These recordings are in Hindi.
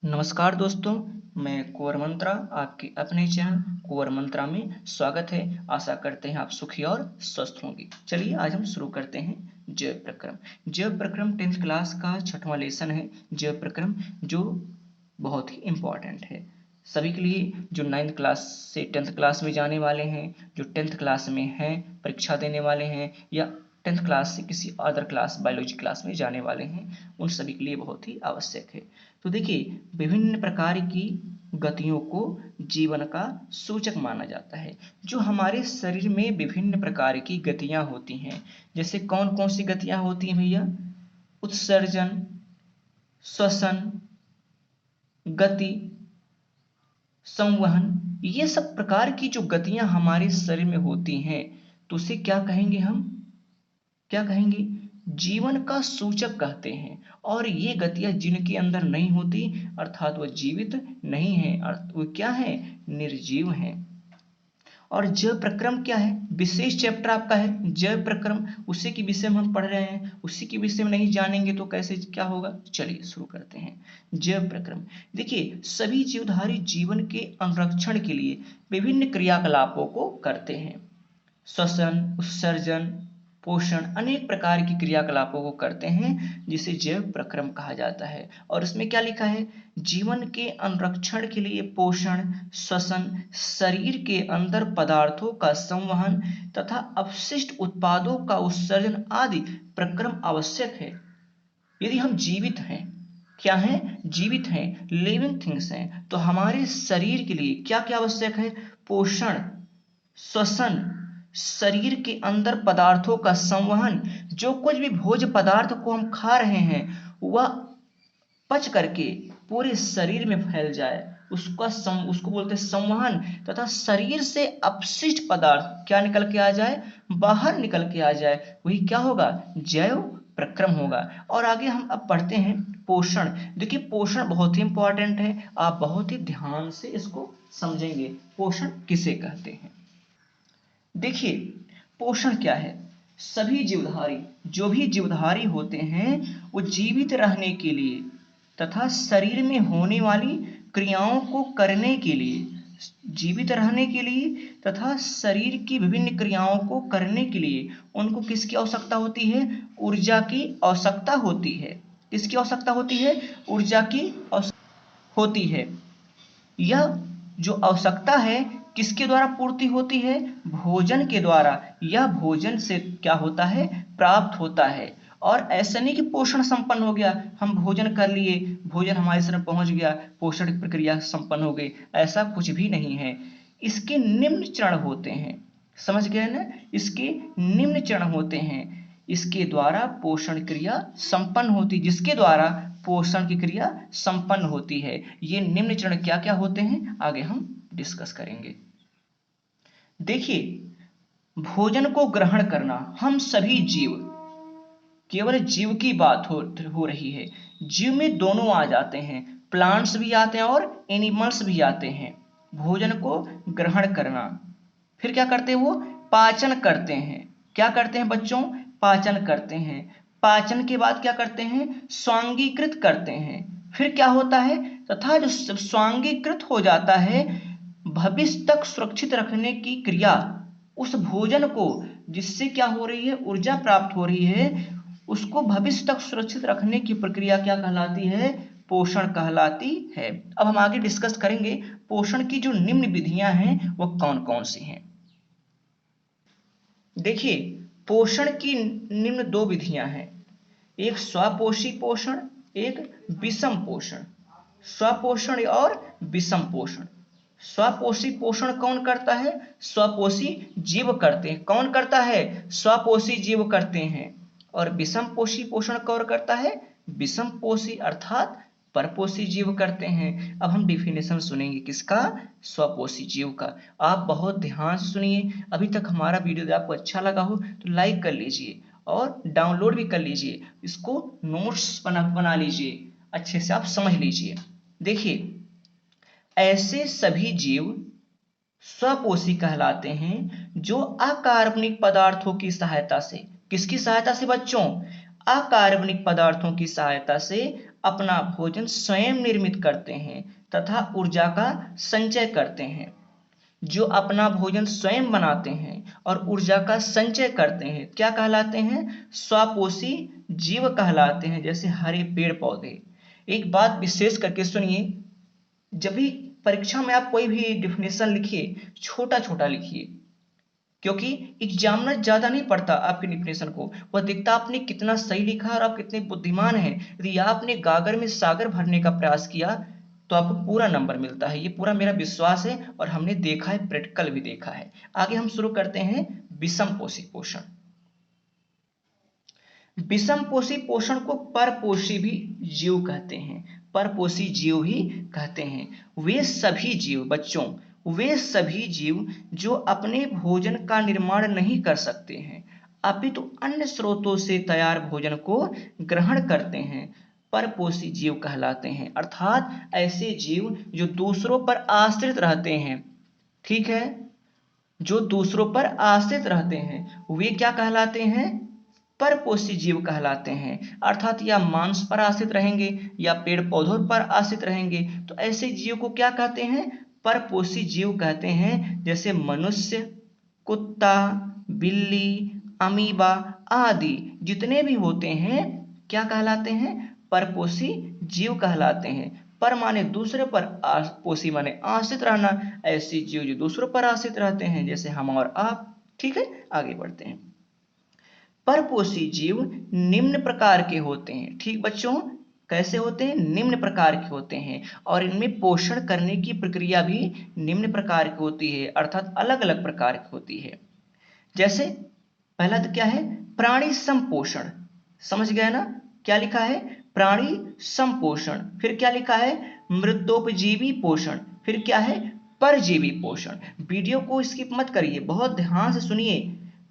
नमस्कार दोस्तों, मैं कुंवर मंत्रा आपके अपने चैनल कुंवर मंत्रा में स्वागत है। आशा करते हैं आप सुखी और स्वस्थ होंगे। चलिए आज हम शुरू करते हैं जैव प्रक्रम। जैव प्रक्रम 10th क्लास का 6वां लेसन है। जैव प्रक्रम जो बहुत ही इम्पोर्टेंट है सभी के लिए, जो 9th क्लास से 10th क्लास में जाने वाले हैं, जो 10th क्लास में हैं, परीक्षा देने वाले हैं, या 10th क्लास से किसी अदर क्लास बायोलॉजी क्लास में जाने वाले हैं, उन सभी के लिए बहुत ही आवश्यक है। तो देखिए, विभिन्न प्रकार की गतियों को जीवन का सूचक माना जाता है। जो हमारे शरीर में विभिन्न प्रकार की गतियां होती हैं, जैसे कौन कौन सी गतियां होती हैं भैया? उत्सर्जन, श्वसन, गति, संवहन, ये सब प्रकार की जो गतियां हमारे शरीर में होती हैं, तो उसे क्या कहेंगे हम? क्या कहेंगे? जीवन का सूचक कहते हैं। और ये गतियां जिनके अंदर नहीं होती, अर्थात वह जीवित नहीं है, वो क्या है? निर्जीव है। और जैव प्रक्रम क्या है? विशेष चैप्टर आपका है जैव प्रक्रम, उसी के विषय में हम पढ़ रहे हैं। उसी के विषय में नहीं जानेंगे तो कैसे क्या होगा? चलिए शुरू करते हैं। जैव प्रक्रम, देखिए, सभी जीवधारी जीवन के अनुरक्षण के लिए विभिन्न क्रियाकलापों को करते हैं। श्वसन, उत्सर्जन, पोषण, अनेक प्रकार की क्रियाकलापों को करते हैं, जिसे जैव प्रक्रम कहा जाता है। और इसमें क्या लिखा है? जीवन के अनुरक्षण के लिए पोषण, श्वसन, शरीर के अंदर पदार्थों का संवहन तथा अपशिष्ट उत्पादों का उत्सर्जन आदि प्रक्रम आवश्यक है। यदि हम जीवित हैं, क्या हैं? जीवित हैं, लिविंग थिंग्स हैं, तो हमारे शरीर के लिए क्या क्या आवश्यक है? पोषण, श्वसन, शरीर के अंदर पदार्थों का संवहन, जो कुछ भी भोज्य पदार्थ को हम खा रहे हैं वह पच करके पूरे शरीर में फैल जाए, उसको बोलते हैं संवहन। तथा शरीर से अपशिष्ट पदार्थ क्या निकल के आ जाए? बाहर निकल के आ जाए, वही क्या होगा? जैव प्रक्रम होगा। और आगे हम अब पढ़ते हैं पोषण। देखिए, पोषण बहुत ही इंपॉर्टेंट है, आप बहुत ही ध्यान से इसको समझेंगे। पोषण किसे कहते हैं? देखिए, पोषण क्या है? सभी जीवधारी, जो भी जीवधारी होते हैं, वो जीवित रहने के लिए तथा शरीर में होने वाली क्रियाओं को करने के लिए, जीवित रहने के लिए तथा शरीर की विभिन्न क्रियाओं को करने के लिए उनको किसकी आवश्यकता होती है? ऊर्जा की आवश्यकता होती है। किसकी आवश्यकता होती है? ऊर्जा की आवश्यकता होती है। यह जो आवश्यकता है किसके द्वारा पूर्ति होती है? भोजन के द्वारा। यह भोजन से क्या होता है? प्राप्त होता है। और ऐसा नहीं कि पोषण संपन्न हो गया, हम भोजन कर लिए, भोजन हमारे शरीर में पहुंच गया, पोषण की प्रक्रिया संपन्न हो गई, ऐसा कुछ भी नहीं है। इसके निम्न चरण होते हैं, समझ गए ना? इसके निम्न चरण होते हैं, इसके द्वारा पोषण क्रिया संपन्न होती, जिसके द्वारा पोषण की क्रिया संपन्न होती है। ये निम्न चरण क्या क्या होते हैं, आगे हम डिस्कस करेंगे। देखिए, भोजन को ग्रहण करना, हम सभी जीव, केवल जीव की बात हो रही है। जीव में दोनों आ जाते हैं, प्लांट्स भी आते हैं और एनिमल्स भी आते हैं। भोजन को ग्रहण करना, फिर क्या करते हैं? वो पाचन करते हैं। क्या करते हैं बच्चों? पाचन करते हैं। पाचन के बाद क्या करते हैं? स्वांगीकृत करते हैं। फिर क्या होता है? तथा जो स्वांगीकृत हो जाता है, भविष्य तक सुरक्षित रखने की क्रिया, उस भोजन को जिससे क्या हो रही है? ऊर्जा प्राप्त हो रही है, उसको भविष्य तक सुरक्षित रखने की प्रक्रिया क्या कहलाती है? पोषण कहलाती है। अब हम आगे डिस्कस करेंगे पोषण की जो निम्न विधियां हैं वो कौन कौन सी हैं। देखिए, पोषण की निम्न दो विधियां हैं, एक स्वपोषी पोषण, एक विषम पोषण। स्वपोषण और विषम पोषण। स्वपोषी पोषण कौन करता है? स्वपोषी जीव करते हैं। कौन करता है? स्वपोषी जीव करते हैं। और विषम पोषी पोषण कौन करता है? विषम पोषी अर्थात परपोषी जीव करते हैं। अब हम डिफिनेशन सुनेंगे किसका? स्वपोषी जीव का। आप बहुत ध्यान से सुनिए। अभी तक हमारा वीडियो यदि आपको अच्छा लगा हो तो लाइक कर लीजिए और डाउनलोड भी कर लीजिए, इसको नोट्स बना लीजिए, अच्छे से आप समझ लीजिए। देखिए, ऐसे सभी जीव स्वपोषी कहलाते हैं जो अकार्बनिक पदार्थों की सहायता से, किसकी सहायता से बच्चों? अकार्बनिक पदार्थों की सहायता से अपना भोजन स्वयं निर्मित करते हैं तथा ऊर्जा का संचय करते हैं। जो अपना भोजन स्वयं बनाते हैं और ऊर्जा का संचय करते हैं क्या कहलाते हैं? स्वपोषी जीव कहलाते हैं, जैसे हरे पेड़ पौधे। एक बात विशेष करके सुनिए, जब भी परीक्षा में आप कोई भी डिफिनेशन लिखिए, छोटा छोटा लिखिए, क्योंकि एग्जामिनर ज्यादा नहीं पढ़ता आपके डिफिनेशन को, वह देखता आपने कितना सही लिखा और आप कितने बुद्धिमान हैं। यदि आपने गागर में सागर भरने का प्रयास किया तो आपको पूरा नंबर मिलता है, ये पूरा मेरा विश्वास है और हमने देखा है, प्रैक्टिकल भी देखा है। आगे हम शुरू करते हैं विषम पोषी पोषण। विषम पोषी पोषण को परपोषी भी जीव कहते हैं, परपोषी जीव ही कहते हैं। वे सभी जीव बच्चों, वे सभी जीव जो अपने भोजन का निर्माण नहीं कर सकते हैं अपितु अन्य स्रोतों से तैयार भोजन को ग्रहण करते हैं, परपोषी जीव कहलाते हैं। अर्थात ऐसे जीव जो दूसरों पर आश्रित रहते हैं, ठीक है, जो दूसरों पर आश्रित रहते हैं वे क्या कहलाते हैं? परपोषी जीव कहलाते हैं। अर्थात या मांस पर आश्रित रहेंगे या पेड़ पौधों पर आश्रित रहेंगे, तो ऐसे जीव को क्या कहते हैं? परपोषी जीव कहते हैं। जैसे मनुष्य, कुत्ता, बिल्ली, अमीबा आदि जितने भी होते हैं क्या कहलाते हैं? परपोषी जीव कहलाते हैं। पर माने दूसरे पर, पोषी माने आश्रित रहना, ऐसे जीव जो दूसरों पर आश्रित रहते हैं, जैसे हम और आप। ठीक है, आगे बढ़ते हैं। परपोषी जीव निम्न प्रकार के होते हैं। ठीक बच्चों, कैसे होते हैं? निम्न प्रकार के होते हैं, और इनमें पोषण करने की प्रक्रिया भी निम्न प्रकार की होती है, अर्थात अलग अलग प्रकार की होती है। जैसे पहला तो क्या है? प्राणी संपोषण। समझ गए ना? क्या लिखा है? प्राणी संपोषण। फिर क्या लिखा है? मृतोपजीवी पोषण। फिर क्या है? परजीवी पोषण। वीडियो को स्किप मत करिए, बहुत ध्यान से सुनिए।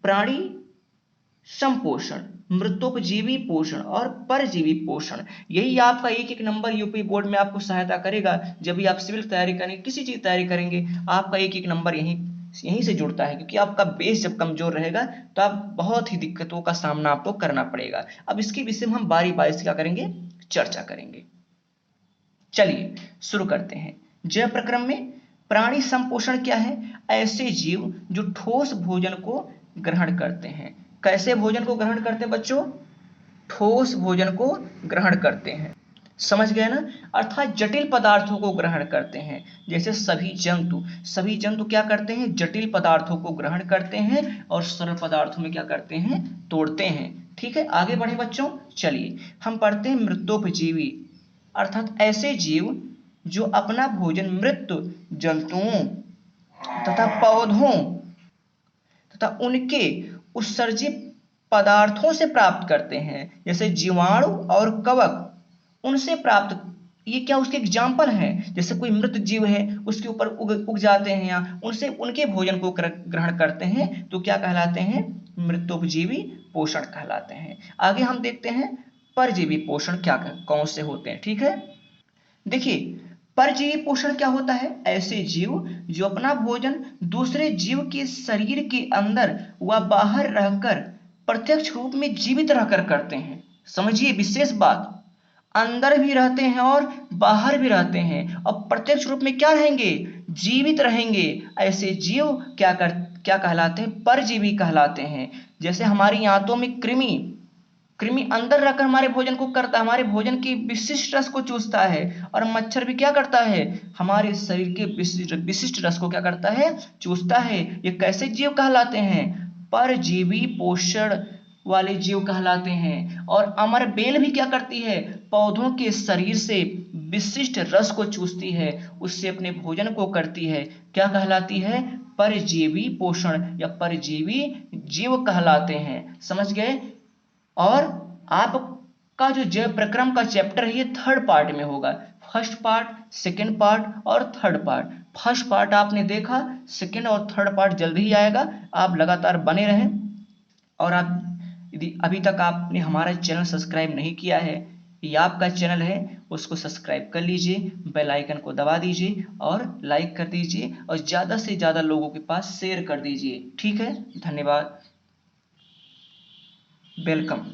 प्राणी संपोषण, मृतोपजीवी पोषण और परजीवी पोषण, यही आपका एक एक नंबर यूपी बोर्ड में आपको सहायता करेगा। जब भी आप सिविल तैयारी करेंगे, किसी चीज तैयारी करेंगे, आपका एक एक नंबर यहीं से जुड़ता है, क्योंकि आपका बेस जब कमजोर रहेगा तो आप बहुत ही दिक्कतों का सामना आपको करना पड़ेगा। अब इसके विषय में हम बारी बारी से क्या करेंगे? चर्चा करेंगे। चलिए शुरू करते हैं। जैव प्रक्रम में प्राणी संपोषण क्या है? ऐसे जीव जो ठोस भोजन को ग्रहण करते हैं। कैसे भोजन को ग्रहण करते हैं बच्चों? ठोस भोजन को ग्रहण करते हैं। समझ गए ना? अर्थात जटिल पदार्थों को ग्रहण करते हैं। जैसे सभी जंतु क्या करते हैं? जटिल पदार्थों को ग्रहण करते हैं और सरल पदार्थों में क्या करते हैं? तोड़ते हैं। ठीक है, आगे बढ़े बच्चों। चलिए हम पढ़ते हैं मृतोपजीवी, अर्थात ऐसे जीव जो अपना भोजन मृत जंतुओं तथा पौधों तथा उनके उत्सर्जित पदार्थों से प्राप्त करते हैं। जैसे जीवाणु और कवक उनसे प्राप्त, ये क्या उसके एग्जाम्पल हैं? जैसे कोई मृत जीव है, उसके ऊपर उग जाते हैं या उनसे उनके भोजन को ग्रहण करते हैं, तो क्या कहलाते हैं? मृतोपजीवी पोषण कहलाते हैं। आगे हम देखते हैं परजीवी पोषण क्या कौन से होते हैं। ठीक है, देखिए परजीवी पोषण क्या होता है? ऐसे जीव जो अपना भोजन दूसरे जीव के शरीर के अंदर व बाहर रहकर प्रत्यक्ष रूप में जीवित रहकर करते हैं। समझिए विशेष बात, अंदर भी रहते हैं और बाहर भी रहते हैं, और प्रत्यक्ष रूप में क्या रहेंगे? जीवित रहेंगे। ऐसे जीव क्या कहलाते हैं? परजीवी कहलाते हैं। जैसे हमारी आंतों में कृमि अंदर रहकर हमारे भोजन को करता है, हमारे भोजन की विशिष्ट रस को चूसता है, और मच्छर भी क्या करता है? हमारे शरीर के विशिष्ट रस को क्या करता है? चूसता है। ये कैसे जीव कहलाते हैं? परजीवी पोषण वाले जीव कहलाते हैं। और अमर बेल भी क्या करती है? पौधों के शरीर से विशिष्ट रस को चूसती है, उससे अपने भोजन को करती है। क्या कहलाती है? परजीवी पोषण या परजीवी जीव कहलाते हैं। समझ गए? और आपका जो जैव प्रक्रम का चैप्टर है ये 3rd पार्ट में होगा। फर्स्ट पार्ट, सेकंड पार्ट और थर्ड पार्ट। फर्स्ट पार्ट आपने देखा, सेकंड और थर्ड पार्ट जल्दी ही आएगा। आप लगातार बने रहें। और आप यदि अभी तक आपने हमारा चैनल सब्सक्राइब नहीं किया है, ये आपका चैनल है, उसको सब्सक्राइब कर लीजिए, बेल आइकन को दबा दीजिए और लाइक कर दीजिए, और ज़्यादा से ज़्यादा लोगों के पास शेयर कर दीजिए। ठीक है, धन्यवाद, वेलकम।